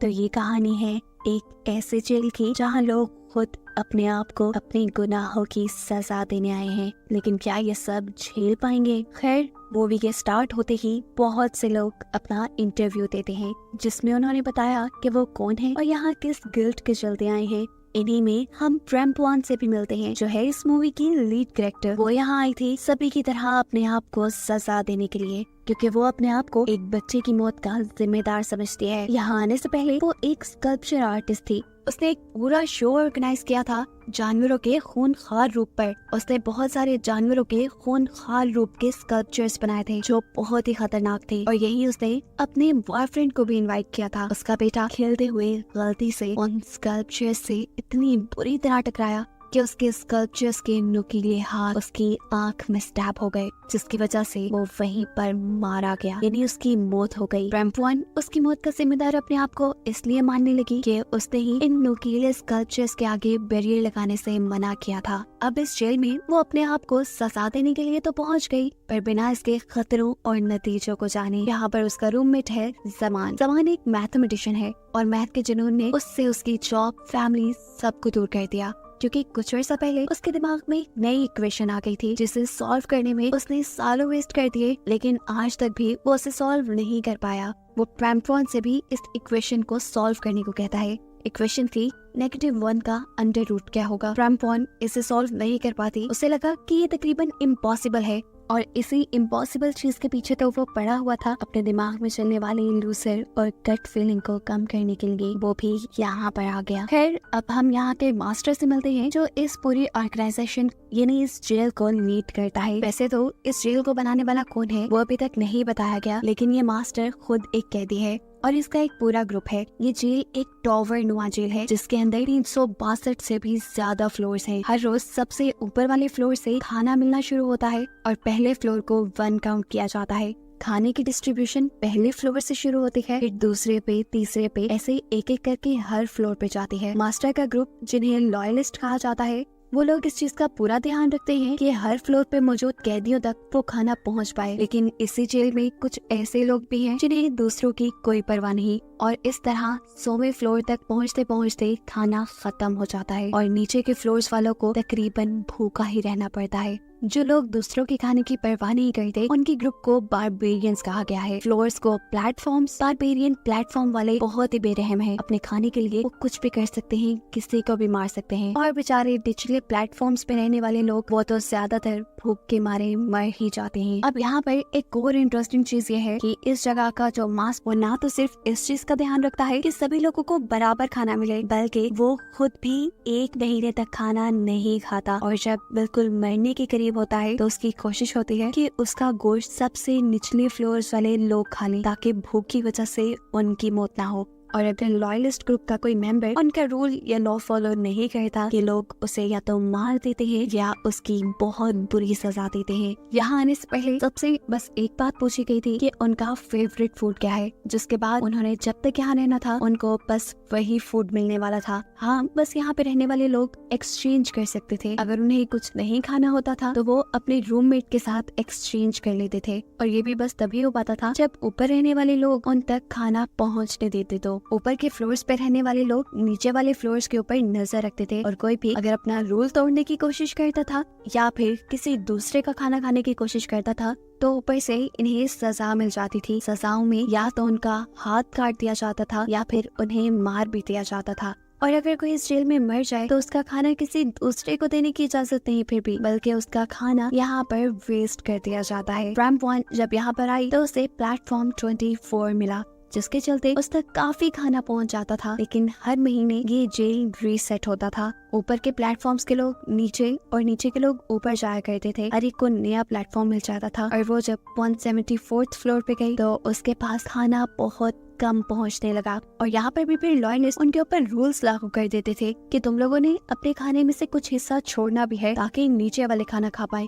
तो ये कहानी है एक ऐसे जेल की जहाँ लोग खुद अपने आप को अपने गुनाहों की सजा देने आए हैं, लेकिन क्या ये सब झेल पाएंगे? खैर, मूवी के स्टार्ट होते ही बहुत से लोग अपना इंटरव्यू देते हैं, जिसमें उन्होंने बताया कि वो कौन है और यहाँ किस गिल्ट के चलते आए हैं। इन्हीं में हम प्रेमपुआन से भी मिलते हैं, जो है इस मूवी की लीड कैरेक्टर। वो यहाँ आई थी सभी की तरह अपने आप को सजा देने के लिए, क्योंकि वो अपने आप को एक बच्चे की मौत का जिम्मेदार समझती है। यहाँ आने से पहले वो एक स्कल्पचर आर्टिस्ट थी। उसने एक पूरा शो ऑर्गेनाइज किया था जानवरों के खूनखार रूप पर। उसने बहुत सारे जानवरों के खूनखार रूप के स्कल्पचर्स बनाए थे जो बहुत ही खतरनाक थे, और यही उसने अपने बॉयफ्रेंड को भी इनवाइट किया था। उसका बेटा खेलते हुए गलती से उन स्कल्पचर्स से इतनी बुरी तरह टकराया कि उसके स्कल्पचर्स के नुकीले हाथ उसकी आंख में स्टैब हो गए, जिसकी वजह से वो वहीं पर मारा गया, यानी उसकी मौत हो गई। प्रेमपुआन उसकी मौत का जिम्मेदार अपने आप को इसलिए मानने लगी कि उसने ही इन नुकीले स्कल्पचर्स के आगे बैरियर लगाने से मना किया था। अब इस जेल में वो अपने आप को सजा देने के लिए तो पहुंच गई, पर बिना इसके खतरों और नतीजों को जाने। यहाँ पर उसका रूममेट है जमान। जमान एक मैथमेटिशियन है और मैथ के जुनून ने उससे उसकी जॉब, फैमिली सबको दूर कर दिया, क्योंकि कुछ अर्सा पहले उसके दिमाग में नई इक्वेशन आ गई थी जिसे सॉल्व करने में उसने सालों वेस्ट कर दिए, लेकिन आज तक भी वो उसे सॉल्व नहीं कर पाया। वो प्रेमपुआन से भी इस इक्वेशन को सॉल्व करने को कहता है। इक्वेशन थी -1 का अंडर रूट क्या होगा। प्रेमपुआन इसे सॉल्व नहीं कर पाती। उसे लगा कि ये तकरीबन इम्पॉसिबल है, और इसी इम्पॉसिबल चीज के पीछे तो वो पड़ा हुआ था अपने दिमाग में चलने वाली लूसर और गट फीलिंग को कम करने के लिए। वो भी यहाँ पर आ गया। खैर, अब हम यहाँ के मास्टर से मिलते हैं, जो इस पूरी ऑर्गेनाइजेशन यानी इस जेल को लीड करता है। वैसे तो इस जेल को बनाने वाला कौन है वो अभी तक नहीं बताया गया, लेकिन ये मास्टर खुद एक कैदी है और इसका एक पूरा ग्रुप है। ये जेल एक टॉवर नुमा जेल है, जिसके अंदर 362 से भी ज्यादा फ्लोर्स हैं। हर रोज सबसे ऊपर वाले फ्लोर से खाना मिलना शुरू होता है और पहले फ्लोर को 1 काउंट किया जाता है। खाने की डिस्ट्रीब्यूशन पहले फ्लोर से शुरू होती है, फिर दूसरे पे, तीसरे पे, ऐसे एक एक करके हर फ्लोर पे जाती है। मास्टर का ग्रुप, जिन्हें लॉयलिस्ट कहा जाता है, वो लोग इस चीज का पूरा ध्यान रखते हैं कि हर फ्लोर पे मौजूद कैदियों तक वो खाना पहुंच पाए। लेकिन इसी जेल में कुछ ऐसे लोग भी हैं जिन्हें दूसरों की कोई परवाह नहीं, और इस तरह 100वें फ्लोर तक पहुंचते पहुंचते खाना खत्म हो जाता है और नीचे के फ्लोर्स वालों को तकरीबन भूखा ही रहना पड़ता है। जो लोग दूसरों के खाने की परवाह नहीं करते, उनकी ग्रुप को बारबेरियंस कहा गया है। फ्लोर्स को प्लेटफॉर्म्स। बारबेरियन प्लेटफॉर्म वाले बहुत ही बेरहम है। अपने खाने के लिए वो कुछ भी कर सकते हैं, किसी को भी मार सकते हैं। और बेचारे निचले प्लेटफॉर्म्स पे रहने वाले लोग, वो तो ज्यादातर भूख के मारे मर ही जाते हैं। अब यहाँ पर एक और इंटरेस्टिंग चीज ये है कि इस जगह का जो मास्टर, वो ना तो सिर्फ इस चीज का ध्यान रखता है कि सभी लोगों को बराबर खाना मिले, बल्कि वो खुद भी 1 महीने तक खाना नहीं खाता, और जब बिल्कुल मरने के करीब होता है तो उसकी कोशिश होती है कि उसका गोश्त सबसे निचले फ्लोर्स वाले लोग खा लें, ताकि भूख की वजह से उनकी मौत ना हो। और अगर लॉयलिस्ट ग्रुप का कोई मेंबर उनका रूल या लॉ फॉलो नहीं करता, कि लोग उसे या तो मार देते हैं या उसकी बहुत बुरी सजा देते हैं। यहाँ आने से पहले सबसे बस एक बात पूछी गई थी कि उनका फेवरेट फूड क्या है, जिसके बाद उन्होंने जब तक यहाँ रहना था उनको बस वही फूड मिलने वाला था। हाँ, बस यहाँ पे रहने वाले लोग एक्सचेंज कर सकते थे। अगर उन्हें कुछ नहीं खाना होता था तो वो अपने रूममेट के साथ एक्सचेंज कर लेते थे, और ये भी बस तभी हो पाता था जब ऊपर रहने वाले लोग उन तक खाना पहुँचने देते। तो ऊपर के फ्लोर्स पे रहने वाले लोग नीचे वाले फ्लोर्स के ऊपर नजर रखते थे, और कोई भी अगर अपना रूल तोड़ने की कोशिश करता था या फिर किसी दूसरे का खाना खाने की कोशिश करता था, तो ऊपर से इन्हें सजा मिल जाती थी। सजाओं में या तो उनका हाथ काट दिया जाता था या फिर उन्हें मार भी दिया जाता था। और अगर कोई इस जेल में मर जाए तो उसका खाना किसी दूसरे को देने की इजाजत नहीं फिर भी, बल्कि उसका खाना यहाँ पर वेस्ट कर दिया जाता है। प्रेमपुआन जब यहाँ पर आई तो उसे प्लेटफॉर्म 24 मिला, जिसके चलते उस तक काफी खाना पहुंच जाता था। लेकिन हर महीने ये जेल रीसेट होता था। ऊपर के प्लेटफॉर्म्स के लोग नीचे और नीचे के लोग ऊपर जाया करते थे। हर एक को नया प्लेटफॉर्म मिल जाता था, और वो जब 174th फ्लोर पे गई तो उसके पास खाना बहुत कम पहुंचने लगा। और यहाँ पर भी फिर लॉयलिस्ट उनके ऊपर रूल्स लागू कर देते थे कि तुम लोगों ने अपने खाने में से कुछ हिस्सा छोड़ना भी है, ताकि नीचे वाले खाना खा पाए।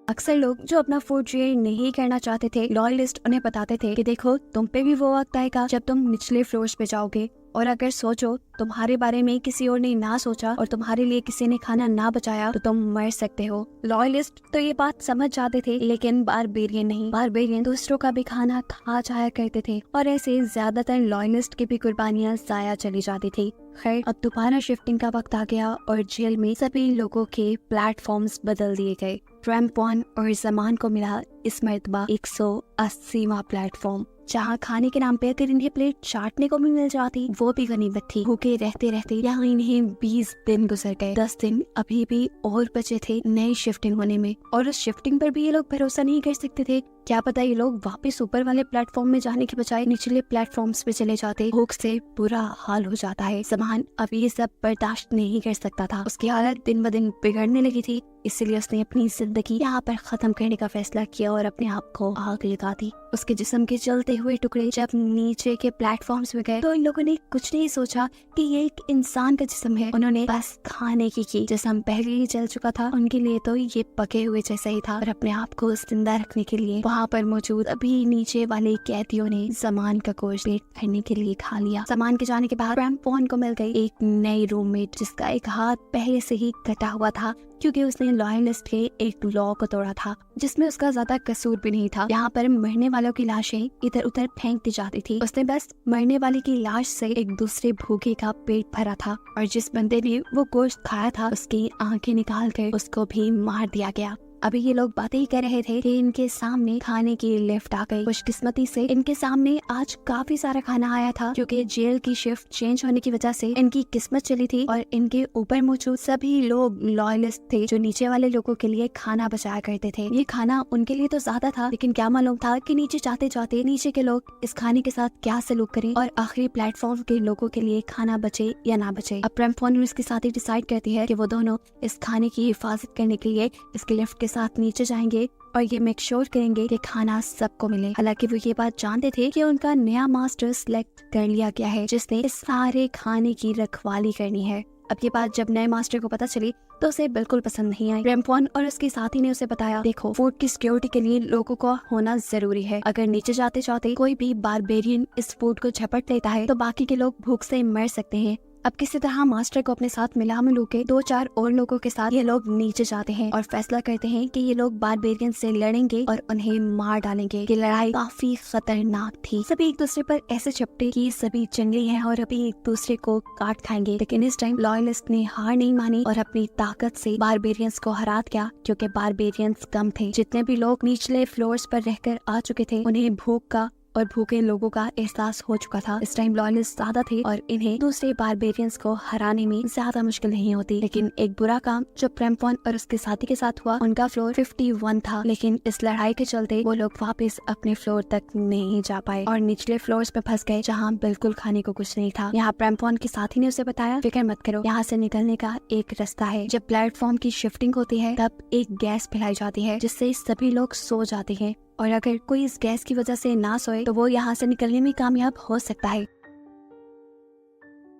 अक्सर लोग जो अपना फूड शेयर नहीं करना चाहते थे, लॉयलिस्ट उन्हें बताते थे कि देखो, तुम पे भी वो वक्त आएगा जब तुम निचले फ्लोर्स पे जाओगे, और अगर सोचो तुम्हारे बारे में किसी और ने ना सोचा और तुम्हारे लिए किसी ने खाना ना बचाया तो तुम मर सकते हो। लॉयलिस्ट तो ये बात समझ जाते थे, लेकिन बारबेरियन नहीं। बारबेरियन दूसरों का भी खाना खा जाया करते थे और ऐसे ज्यादातर लॉयलिस्ट की भी कुर्बानियां जाया चली जाती थी। खैर, अब दोबारा शिफ्टिंग का वक्त आ गया और जेल में सभी लोगों के प्लेटफॉर्म्स बदल दिए गए। रैम्पॉन और जमान को मिला इस मर्तबा 180वां प्लेटफॉर्म, जहाँ खाने के नाम पे अगर इन्हें प्लेट चाटने को भी मिल जाती वो भी गनीमत थी। भूखे रहते रहते यहाँ इन्हें 20 दिन गुजर गए। 10 दिन अभी भी और बचे थे नई शिफ्टिंग होने में, और उस शिफ्टिंग पर भी ये लोग भरोसा नहीं कर सकते थे। क्या पता ये लोग वापस ऊपर वाले प्लेटफॉर्म में जाने के बजाय निचले प्लेटफॉर्म्स पे चले जाते। भूख से बुरा हाल हो जाता है। जमान अब ये सब बर्दाश्त नहीं कर सकता था। उसकी हालत दिन ब दिन बिगड़ने लगी थी, इसलिए उसने अपनी जिंदगी यहाँ पर खत्म करने का फैसला किया और अपने आप को आग लगा दी। उसके जिस्म के जलते हुए टुकड़े जब नीचे के प्लेटफॉर्म्स में गए तो इन लोगों ने कुछ नहीं सोचा कि ये एक इंसान का जिस्म है। उन्होंने बस खाने की जिस्म पहले ही जल चुका था, उनके लिए तो ये पके हुए जैसा ही था। और अपने आप को जिंदा रखने के लिए वहाँ पर मौजूद अभी नीचे वाले कैदियों ने जमान का गोश्त पेट भरने के लिए खा लिया। जमान के जाने के बाद रैम्पॉन को मिल गई एक नई रूममेट, जिसका एक हाथ पहले से ही कटा हुआ था क्योंकि उसने लॉयलिस्ट के एक लॉ को तोड़ा था, जिसमें उसका ज्यादा कसूर भी नहीं था। यहाँ पर मरने वालों की लाशें इधर उधर फेंक दी जाती थी। उसने बस मरने वाले की लाश से एक दूसरे भूखे का पेट भरा था, और जिस बंदे ने वो गोश्त खाया था उसकी आंखें निकाल कर उसको भी मार दिया गया। अभी ये लोग बातें ही कर रहे थे कि इनके सामने खाने की लिफ्ट आ गई। खुशकिस्मती से इनके सामने आज काफी सारा खाना आया था, क्योंकि जेल की शिफ्ट चेंज होने की वजह से इनकी किस्मत चली थी और इनके ऊपर मौजूद सभी लोग लॉयलिस्ट थे जो नीचे वाले लोगों के लिए खाना बचाया करते थे। ये खाना उनके लिए तो ज्यादा था, लेकिन क्या मालूम था कि नीचे जाते जाते नीचे के लोग इस खाने के साथ क्या सलूक करें और आखिरी प्लेटफॉर्म के लोगों के लिए खाना बचे या ना बचे। अब रैम्पॉन और उसके साथी डिसाइड करती है कि वो दोनों इस खाने की हिफाजत करने के लिए इसके लिफ्ट के साथ नीचे जाएंगे और ये मेक श्योर करेंगे कि खाना सबको मिले। हालांकि वो ये बात जानते थे कि उनका नया मास्टर सिलेक्ट कर लिया गया है, जिसने इस सारे खाने की रखवाली करनी है। अब ये बात जब नए मास्टर को पता चली तो उसे बिल्कुल पसंद नहीं आई। रैम्पॉन और उसके साथी ने उसे बताया, देखो फूड की सिक्योरिटी के लिए लोगों को होना जरूरी है। अगर नीचे जाते जाते कोई भी बारबेरियन इस फूड को झपट लेता है तो बाकी के लोग भूख से मर सकते हैं। अब किसी तरह मास्टर को अपने साथ मिलू के 2-4 और लोगों के साथ ये लोग नीचे जाते हैं और फैसला करते हैं कि ये लोग बारबेरियन से लड़ेंगे और उन्हें मार डालेंगे। ये लड़ाई काफी खतरनाक थी। सभी एक दूसरे पर ऐसे चपटे कि सभी जंगली हैं और अभी एक दूसरे को काट खाएंगे। लेकिन इस टाइम लॉयलिस्ट ने हार नहीं मानी और अपनी ताकत से बारबेरियंस को हरा दिया, क्योंकि बारबेरियंस कम थे। जितने भी लोग निचले फ्लोर्स पर रहकर आ चुके थे उन्हें भूख का और भूखे लोगों का एहसास हो चुका था। इस टाइम लॉयलिस्ट ज्यादा थे और इन्हें दूसरे बारबेरियंस को हराने में ज्यादा मुश्किल नहीं होती। लेकिन एक बुरा काम जो रैम्पॉन और उसके साथी के साथ हुआ, उनका फ्लोर 51 था, लेकिन इस लड़ाई के चलते वो लोग वापस अपने फ्लोर तक नहीं जा पाए और निचले फ्लोर्स पे फंस गए, जहाँ बिल्कुल खाने को कुछ नहीं था। यहाँ रैम्पॉन के साथी ने उसे बताया, फिक्र मत करो, यहाँ से निकलने का एक रास्ता है। जब प्लेटफॉर्म की शिफ्टिंग होती है तब एक गैस फैलाई जाती है जिससे सभी लोग सो जाते हैं, और अगर कोई इस गैस की वजह से ना सोए तो वो यहाँ से निकलने में कामयाब हो सकता है।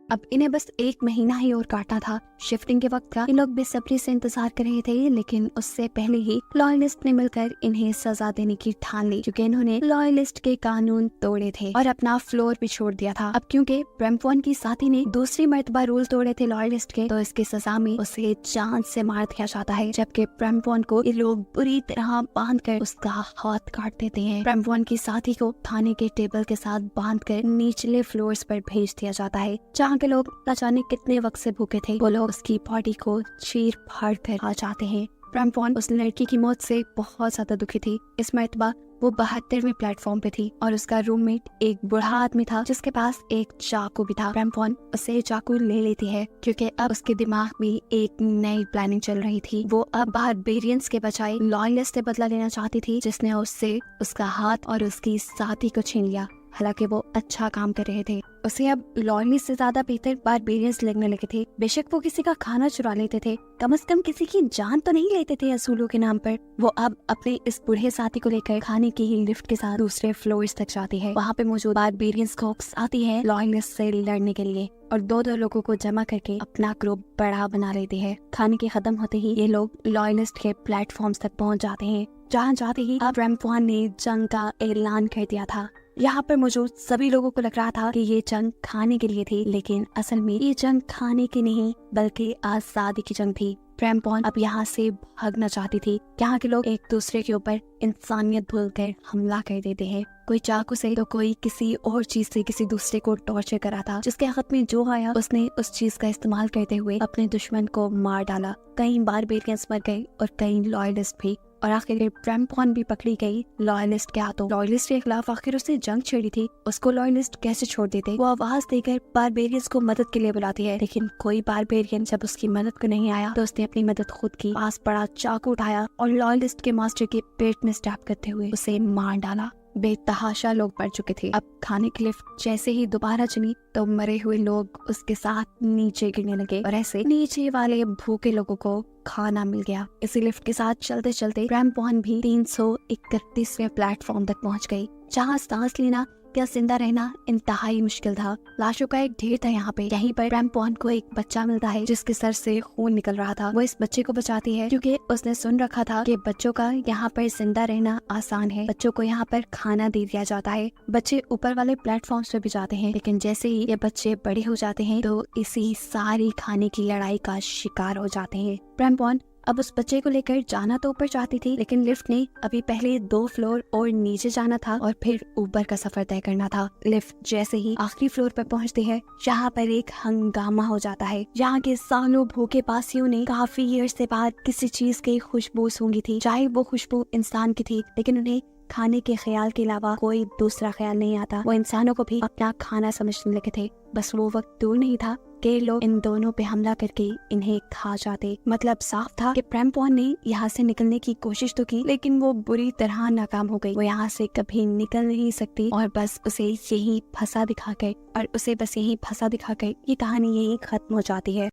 अब इन्हें बस 1 महीना ही और काटना था शिफ्टिंग के वक्त का। इन लोग बेसब्री से इंतजार कर रहे थे, लेकिन उससे पहले ही लॉयलिस्ट ने मिलकर इन्हें सजा देने की ठान ली, क्योंकि इन्होंने लॉयलिस्ट के कानून तोड़े थे और अपना फ्लोर भी छोड़ दिया था। अब क्योंकि रैम्पॉन की साथी ने दूसरी मर्तबा रूल तोड़े थे लॉयलिस्ट के, तो इसकी सजा में उसे जान से मार दिया जाता है, जबकि रैम्पॉन को ये लोग बुरी तरह बांध कर उसका हाथ काट देते हैं। रैम्पॉन की साथी को खाने के टेबल के साथ बांध कर निचले फ्लोर्स पर भेज दिया जाता है, जहाँ के लोग न जाने कितने वक्त से भूखे थे। वो लोग उसकी बॉडी को चीर फाड़ कर खा जाते हैं। रैम्पॉन उस लड़की की मौत से बहुत ज्यादा दुखी थी। इस मर्तबा वो 72वें प्लेटफॉर्म पे थी और उसका रूममेट एक बूढ़ा आदमी था जिसके पास एक चाकू भी था। रैम्पॉन उसे चाकू ले लेती है क्योंकि अब उसके दिमाग में एक नई प्लानिंग चल रही थी। वो अब बारबेरियंस के बजाय लॉयलिस्ट से बदला लेना चाहती थी, जिसने उससे उसका हाथ और उसकी साथी को छीन लिया। हालांकि वो अच्छा काम कर रहे थे, उसे अब लॉयलिस्ट से ज्यादा बेहतर बारबेरियंस लगने लगे थे। बेशक वो किसी का खाना चुरा लेते थे, कम से कम किसी की जान तो नहीं लेते थे असूलों के नाम पर। वो अब अपने इस बूढ़े साथी को लेकर खाने की लिफ्ट के साथ दूसरे फ्लोर्स तक जाती है। वहाँ पे मौजूद बारबेरियंस को आती है लॉयलिस्ट से लड़ने के लिए और 2-2 लोगों को जमा करके अपना ग्रुप बड़ा बना लेते हैं। खाने के खत्म होते ही ये लोग लॉयलिस्ट के प्लेटफॉर्म्स तक पहुँच जाते हैं, जहाँ जाते ही अब रैम्पॉन ने जंग का ऐलान कर दिया था। यहाँ पर मौजूद सभी लोगों को लग रहा था कि ये जंग खाने के लिए थी, लेकिन असल में ये जंग खाने की नहीं बल्कि आजादी की जंग थी। क्रैम्पॉन अब यहाँ से भागना चाहती थी। यहाँ के लोग एक दूसरे के ऊपर इंसानियत भूलकर हमला कर देते हैं, कोई चाकू से तो कोई किसी और चीज से किसी दूसरे को टॉर्चर करा था। जिसके हाथ में जो आया उसने उस चीज का इस्तेमाल करते हुए अपने दुश्मन को मार डाला। कई बारबेरियंस मर गए और कई लॉयलिस्ट भी, और आखिर क्रैम्पॉन भी पकड़ी गई लॉयलिस्ट के हाथों। लॉयलिस्ट के खिलाफ आखिर उसने जंग छेड़ी थी, उसको लॉयलिस्ट कैसे छोड़ देते। वो आवाज देकर बारबेरियंस को मदद के लिए बुलाती है, लेकिन कोई बारबेरियन जब उसकी मदद को नहीं आया तो उसने अपनी मदद खुद की। पास पड़ा चाकू उठाया और लॉयलिस्ट के मास्टर के पेट में स्टैब करते हुए उसे मार डाला। बेतहाशा लोग मर चुके थे। अब खाने की लिफ्ट जैसे ही दोबारा चली तो मरे हुए लोग उसके साथ नीचे गिरने लगे, और ऐसे नीचे वाले भूखे लोगों को खाना मिल गया। इसी लिफ्ट के साथ चलते चलते क्रैम्पॉन भी 331वें प्लेटफॉर्म तक पहुंच गई, जहां सांस लेना या जिंदा रहना इंतहाई मुश्किल था। लाशों का एक ढेर था यहाँ पे। यहीं पर क्रैम्पॉन को एक बच्चा मिलता है जिसके सर से खून निकल रहा था। वो इस बच्चे को बचाती है क्योंकि उसने सुन रखा था कि बच्चों का यहाँ पर जिंदा रहना आसान है। बच्चों को यहाँ पर खाना दे दिया जाता है। बच्चे ऊपर वाले प्लेटफॉर्म्स पे भी जाते हैं, लेकिन जैसे ही ये बच्चे बड़े हो जाते हैं तो इसी सारी खाने की लड़ाई का शिकार हो जाते हैं। क्रैम्पॉन अब उस बच्चे को लेकर जाना तो ऊपर चाहती थी, लेकिन लिफ्ट ने अभी पहले 2 फ्लोर और नीचे जाना था और फिर ऊपर का सफर तय करना था। लिफ्ट जैसे ही आखिरी फ्लोर पर पहुंचती है, यहाँ पर एक हंगामा हो जाता है। यहाँ के सालों भूखे पासियों ने काफी ईयर्स से बाद किसी चीज की खुशबू सूंघी थी, चाहे वो खुशबू इंसान की थी, लेकिन उन्हें खाने के ख्याल के अलावा कोई दूसरा ख्याल नहीं आता। वो इंसानों को भी अपना खाना समझने लगे थे। बस वो वक्त दूर नहीं था कि लोग इन दोनों पे हमला करके इन्हें खा जाते। मतलब साफ था कि क्रैम्पॉन ने यहाँ से निकलने की कोशिश तो की, लेकिन वो बुरी तरह नाकाम हो गई। वो यहाँ से कभी निकल नहीं सकती और बस उसे यही फंसा दिखाकर ये कहानी यही खत्म हो जाती है।